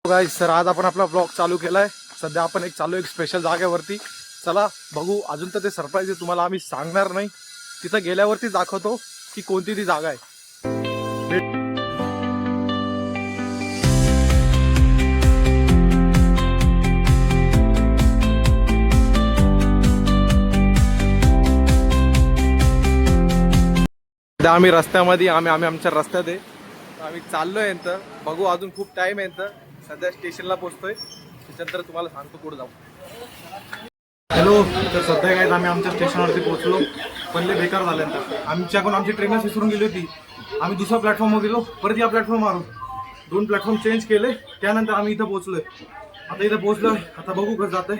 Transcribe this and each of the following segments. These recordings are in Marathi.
गाइस सर आज आपण आपला ब्लॉग चालू केलाय. सध्या आपण एक स्पेशल जागेवरती. चला बघू. अजून तर ते सरप्राईज आहे, तुम्हाला आम्ही सांगणार नाही. तिथं गेल्यावरती दाखवतो की कोणती ती जागा आहे. सध्या आम्ही रस्त्यामध्ये आम्ही आमच्या रस्त्यात आहे. आम्ही चाललोय नंतर बघू. अजून खूप टाइम आहे नंतर. सध्या स्टेशनला पोहोचतोय, त्याच्यानंतर तुम्हाला सांगतो पुढे जाऊ. हॅलो. तर सध्या काय आम्ही आमच्या स्टेशनवरती पोहोचलो, पण लय बेकार झाल्यानंतर आमच्याकडून आमची ट्रेनच विसरून गेली होती. आम्ही दुसऱ्या प्लॅटफॉर्मवर गेलो, परत या प्लॅटफॉर्म आलो, 2 प्लॅटफॉर्म चेंज केले. त्यानंतर आम्ही इथं पोहोचलोय. आता इथं पोहोचलोय, आता बघू कसं जातंय.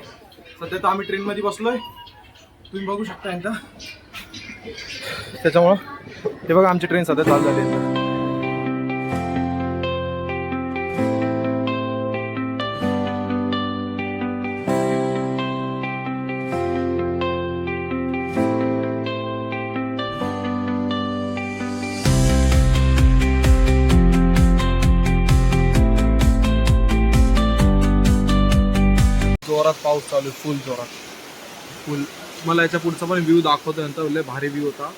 सध्या तर आम्ही ट्रेनमध्ये बसलोय, तुम्ही बघू शकता एकदा. त्याच्यामुळं हे बघा आमची ट्रेन सध्या चालू झाली आहे. जोरात पाऊस चालू आहे, फुल जोरात. फुल. मला याच्या पुढचा पण व्ह्यू दाखवतो नंतर. लय भारी व्ह्यू होता,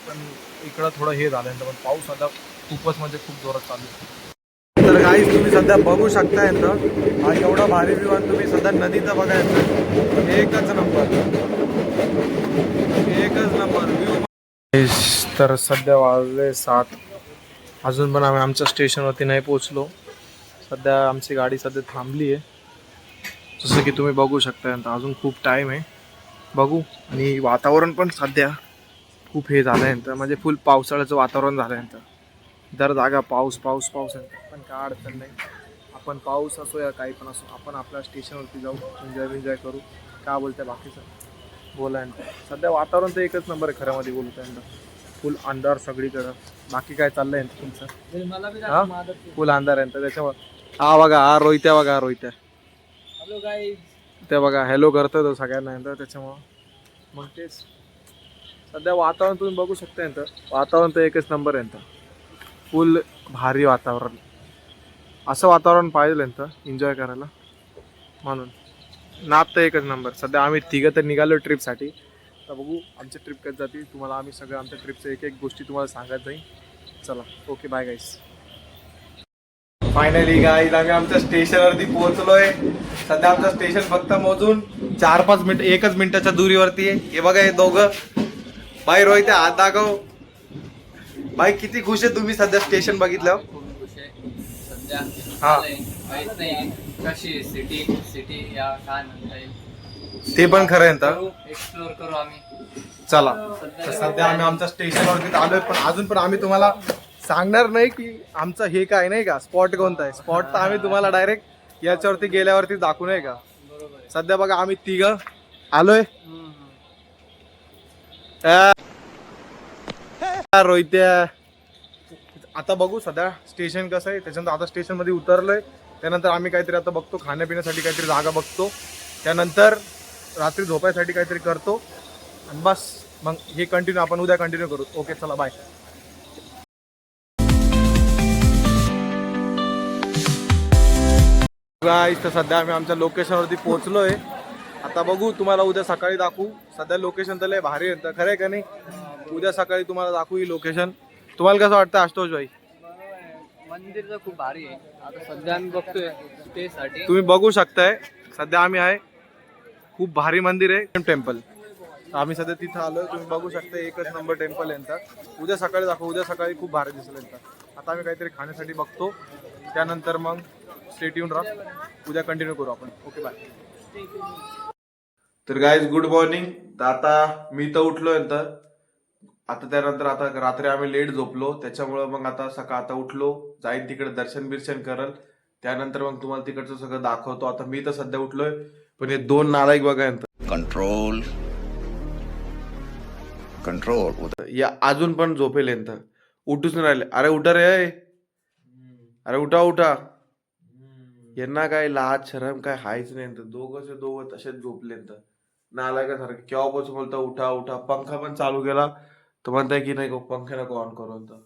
पण इकडं थोडं हे झाल्यानंतर पण पाऊस आता खूपच म्हणजे खूप जोरात चालू आहे. तर गाईस तुम्ही सध्या बघू शकता नंतर हा एवढा भारी व्ह्यू आणि तुम्ही सध्या नदीचं बघायचं. एकच नंबर, एकच नंबर व्ह्यू. तर सध्या वाजले 7. अजून पण आम्ही आमच्या स्टेशनवरती नाही पोहोचलो. सध्या आमची गाडी सध्या थांबली आहे, जसं की तुम्ही बघू शकता. अजून खूप टाईम आहे, बघू. आणि वातावरण पण सध्या खूप हे झाल्यानंतर म्हणजे फुल पावसाळ्याचं वातावरण झाल्यानंतर दर जागा पाऊस पाऊस पाऊस आहे. पण काय अडचण नाही, आपण पाऊस असो या काही पण असो, आपण आपल्या स्टेशनवरती जाऊ, एन्जॉय करू. काय बोलतंय बाकीचं बोलायनंतर. सध्या वातावरण तर एकच नंबर आहे खरं मध्ये बोलताय. फुल अंधार सगळीकडं. बाकी काय चाललंय तुमचं? हां, फुल अंधार आहे त्याच्यामुळे. हा बघा, हा रोहित्या बघा, रोहित्या. Hello guys. ते बघा हॅलो करतोय तो सगळ्यांना नंतर. त्याच्यामुळं मग तेच सध्या वातावरण तुम्ही बघू शकता नंतर. वातावरण तर एकच नंबर आहे नंतर, फुल भारी वातावरण. असं वातावरण पाहिजे नंतर एन्जॉय करायला, म्हणून नाद तर एकच नंबर. सध्या आम्ही तिघं तर निघालो ट्रिपसाठी. तर बघू आमची ट्रिप कधी जाते, तुम्हाला आम्ही सगळं आमच्या ट्रिपचं एक एक गोष्टी तुम्हाला सांगत जाईल. चला ओके बाय गाईस. फायनली गाईज आम्ही आमच्या स्टेशनवरती पोहोचलोय. सध्या आमचं स्टेशन फक्त मोजून 4-5 मिनिट, 1 मिनिटाच्या दुरीवरती आहे. हे बघा हे दोघं. बाई रोहित हात दाखव. बाई किती खुश आहे तुम्ही सध्या स्टेशन बघितलं? हा, कशी सिटी या काय म्हणता येईल ते पण खरं आहे ना. एक्सप्लोर करू आम्ही. चला. तर सध्या आम्ही आमच्या स्टेशनवरती आलोय, पण अजून पण आम्ही तुम्हाला सांगणार नाही की आमचं हे काय नाही का स्पॉट कोणता आहे. स्पॉट तर आम्ही तुम्हाला डायरेक्ट याच्यावरती गेल्यावरती दाखवू नये का. सध्या बघा आम्ही तिघं आलोय. रोहित्या. आता बघू सध्या स्टेशन कसं आहे. त्याच्यानंतर आता स्टेशन मध्ये उतरलोय, त्यानंतर आम्ही काहीतरी आता बघतो खाण्यापिण्यासाठी, काहीतरी जागा बघतो. त्यानंतर रात्री झोपायसाठी काहीतरी करतो आणि बस. मग हे कंटिन्यू आपण उद्या कंटिन्यू करू. ओके चला बाय. गाईस तर सध्या आम्ही आमच्या लोकेशनवरती पोहोचलोय. आता बघू, तुम्हाला उद्या सकाळी दाखवू. सध्या लोकेशन तर लय भारी आहे, खरं आहे का नाही. उद्या सकाळी तुम्हाला दाखवू ही लोकेशन. तुम्हाला कसं वाटतं आशुतोष भाई? मंदिर तर खूप भारी आहे. आता सध्या आम्ही बघतोय स्टे साठी. तुम्ही बघू शकताय सध्या आम्ही आहे, खूप भारी मंदिर आहे टेम्पल. आम्ही सध्या तिथं आलोय, तुम्ही बघू शकता. एकच नंबर टेम्पल आहे नंतर. उद्या सकाळी दाखवू. उद्या सकाळी खूप भारी दिसेल नंतर. आता आम्ही काहीतरी खाण्यासाठी बघतो, त्यानंतर मग स्टेट येऊन राहा. उद्या कंटिन्यू करू आपण. Okay bye. तर गाईज गुड मॉर्निंग. तर आता मी तर उठलोय नंतर. आता त्यानंतर आता रात्री आम्ही लेट झोपलो, त्याच्यामुळं मग आता आता उठलो, जाईन तिकडे दर्शन बिर्शन करल. त्यानंतर मग तुम्हाला तिकडचं सगळं दाखवतो. आता मी तर सध्या उठलोय, पण हे 2 नालायक बघा कंट्रोल कंट्रोल या अजून पण झोपेल नंतर. उठूच नाही राहिले. अरे उठा रे, अरे उठा उठा. यांना काय लाज शरम काय हायच नाही. दोघं तसेच झोपले नालायकासारखे. केव्हापासून बोलता उठा उठा. पंखा पण चालू केला तर म्हणताय की नाही पंखा नको ऑन करू. तर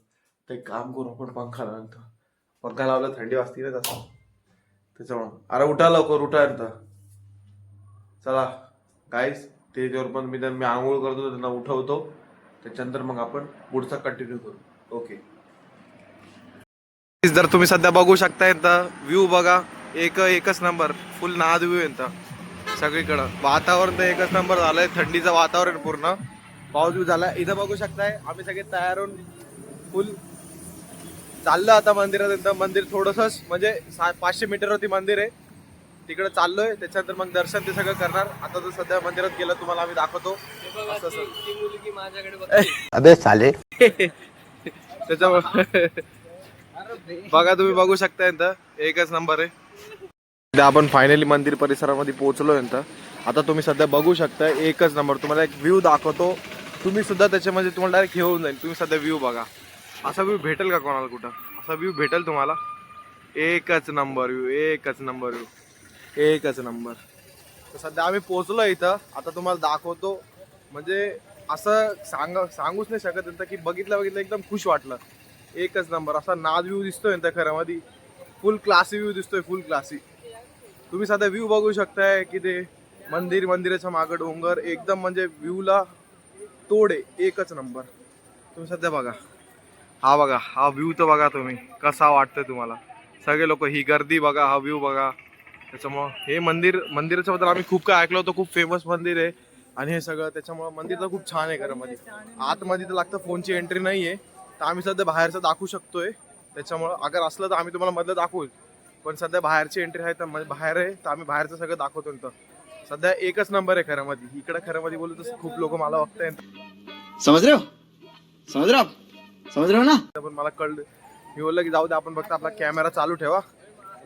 ते काम करू आपण पंखा लावतो. पंखा लावला थंडी वाजती ना तसं. त्याच्यामुळं अरे उठा लवकर उठा आता. चला गाईस स्टेजवर पण मी आंघोळ करतो त्यांना उठवतो त्याच्यानंतर मग आपण पुढचा कंटिन्यू करू. ओके. जर तुम्ही सध्या बघू शकताय तर व्ह्यू बघा एकच नंबर फुल नाद व्ह्यू आहे सगळीकडं. वातावरण तर एकच नंबर झालंय. थंडीचं वातावरण पूर्ण. पाऊस बी झाला. इथं बघू शकताय आम्ही सगळे तयार होऊन फुल चाललो आता मंदिरात. मंदिर थोडंसंच म्हणजे 500 मीटरवरती मंदिर आहे तिकडे चाललोय. त्याच्यानंतर मग दर्शन ते सगळं करणार. आता तर सध्या मंदिरात गेलं तुम्हाला आम्ही दाखवतो. असं ती मुलगी माझ्याकडे बघते. अबे साले. त्याच्यामुळे बघा तुम्ही बघू शकताय एकच नंबर आहे. सध्या आपण फायनली मंदिर परिसरामध्ये पोहोचलोय. आता तुम्ही सध्या बघू शकता एकच नंबर. तुम्हाला एक व्ह्यू दाखवतो. तुम्ही सुद्धा त्याच्यामध्ये तुम्हाला डायरेक्ट घेऊन जाईल. तुम्ही सध्या व्ह्यू बघा. असा व्ह्यू भेटेल का कोणाला कुठं? असा व्ह्यू भेटेल तुम्हाला. एकच नंबर व्ह्यू. एकच नंबर व्ह्यू. एकच नंबर. तर सध्या आम्ही पोहोचलो इथं. आता तुम्हाला दाखवतो. म्हणजे असं सांगूच नाही शकत की बघितलं एकदम खुश वाटलं. एकच नंबर असा नाद व्ह्यू दिसतोय खरं मध्ये. फुल क्लासी व्ह्यू दिसतोय. फुल क्लासी. तुम्ही सध्या व्ह्यू बघू शकताय की ते मंदिराच्या मागं डोंगर एकदम म्हणजे व्ह्यूला तोड आहे. एकच नंबर. तुम्ही सध्या बघा. हा बघा हा व्ह्यू तर बघा तुम्ही कसा वाटतोय तुम्हाला. सगळे लोक ही गर्दी बघा. हा व्ह्यू बघा. त्याच्यामुळं हे मंदिराच्या बद्दल आम्ही खूप काय ऐकलं होतं. खूप फेमस मंदिर आहे आणि हे सगळं त्याच्यामुळं मंदिर तर खूप छान आहे खरं मध्ये. आतमध्ये तर लागतं फोनची एंट्री नाही आहे. तर आम्ही सध्या बाहेरचं दाखवू शकतोय. त्याच्यामुळं अगर असलं तर आम्ही तुम्हाला मधलं दाखवू. पण सध्या बाहेरची एंट्री आहे तर बाहेर आहे तर आम्ही बाहेरचं सगळं दाखवतो. सध्या एकच नंबर आहे खरं मध्ये. इकडे खरं मध्ये बोलू तर खूप लोक मला बघताय. समझ रहे हो ना. पण मला कळलं. मी बोललं की जाऊ दे आपण फक्त आपला कॅमेरा चालू ठेवा.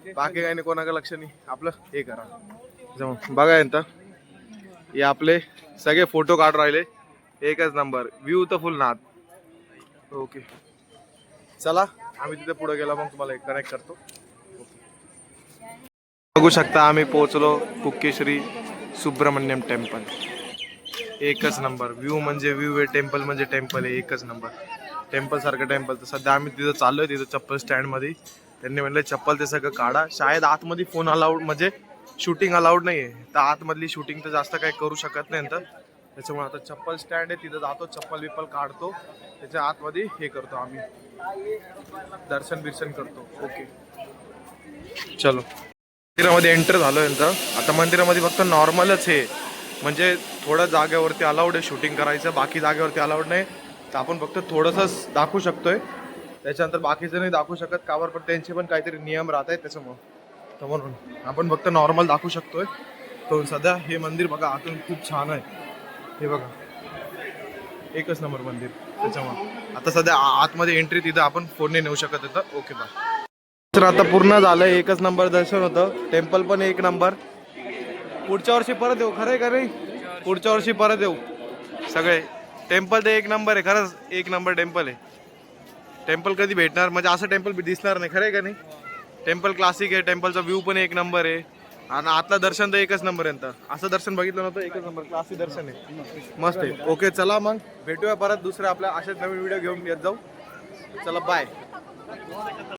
बाकी काही नाही कोणाकडे लक्ष नाही. आपलं हे करा. बघा हे आपले सगळे फोटो काढ राहिले. एकच नंबर व्ह्यू तर फुल नाद. ओके चला आम्ही तिथे पुढे गेला मग तुम्हाला कनेक्ट करतो. बघू शकता आम्ही पोहोचलो कुक्केश्वरी सुब्रमण्यम टेम्पल. एकच नंबर व्ह्यू म्हणजे व्ह्यू आहे. टेम्पल म्हणजे टेम्पल आहे. एकच नंबर. टेम्पल सारखं टेम्पल. तर सध्या आम्ही तिथं चाललोय. तिथं चप्पल स्टँड मध्ये त्यांनी म्हणलं चप्पल ते सगळं काढा. शाळेत आतमध्ये फोन अलाउड म्हणजे शूटिंग अलाउड नाहीये. तर आतमधली शूटिंग तर जास्त काही करू शकत नाही. त्याच्यामुळे आता चप्पल स्टँड आहे तिथं जातो. चप्पल बिप्पल काढतो. त्याच्या आतमध्ये हे करतो आम्ही दर्शन बिर्शन करतो. ओके चलो. मंदिरामध्ये एंटर झालो. आता मंदिरामध्ये फक्त नॉर्मलच आहे. म्हणजे थोड्या जागेवरती अलाउड आहे शूटिंग करायचं. बाकी जागेवरती अलाउड नाही. तर आपण फक्त थोडंसंच दाखवू शकतोय. त्याच्यानंतर बाकीचं नाही दाखवू शकत. कावर पण त्यांचे पण काहीतरी नियम राहत आहेत त्याच्यामुळं. तर म्हणून आपण फक्त नॉर्मल दाखवू शकतोय. तर सध्या हे मंदिर बघा आतून खूप छान आहे. हे बघा एकच नंबर मंदिर. त्याच्यामुळं आता सध्या आतमध्ये एंट्री तिथं आपण फोनने नेऊ शकत होतं. Okay bye. तर आता पूर्ण झालं. एकच नंबर दर्शन होतं. टेम्पल पण एक नंबर. पुढच्या वर्षी परत येऊ. खरं आहे का नाही? पुढच्या वर्षी परत येऊ सगळे. टेम्पल ते एक नंबर आहे. खरंच एक नंबर टेम्पल आहे. टेम्पल कधी भेटणार म्हणजे असं टेम्पल दिसणार नाही. खरं आहे का नाही? टेम्पल क्लासिक आहे. टेम्पलचा व्ह्यू पण एक नंबर आहे. आणि आतला दर्शन तर एकच नंबर आहे. असं दर्शन बघितलं नव्हतं. एकच नंबर क्लासिक दर्शन आहे. मस्त आहे. ओके चला मग भेटूया परत दुसऱ्या आपल्या अशाच नवीन व्हिडिओ घेऊन येत जाऊ. चला बाय.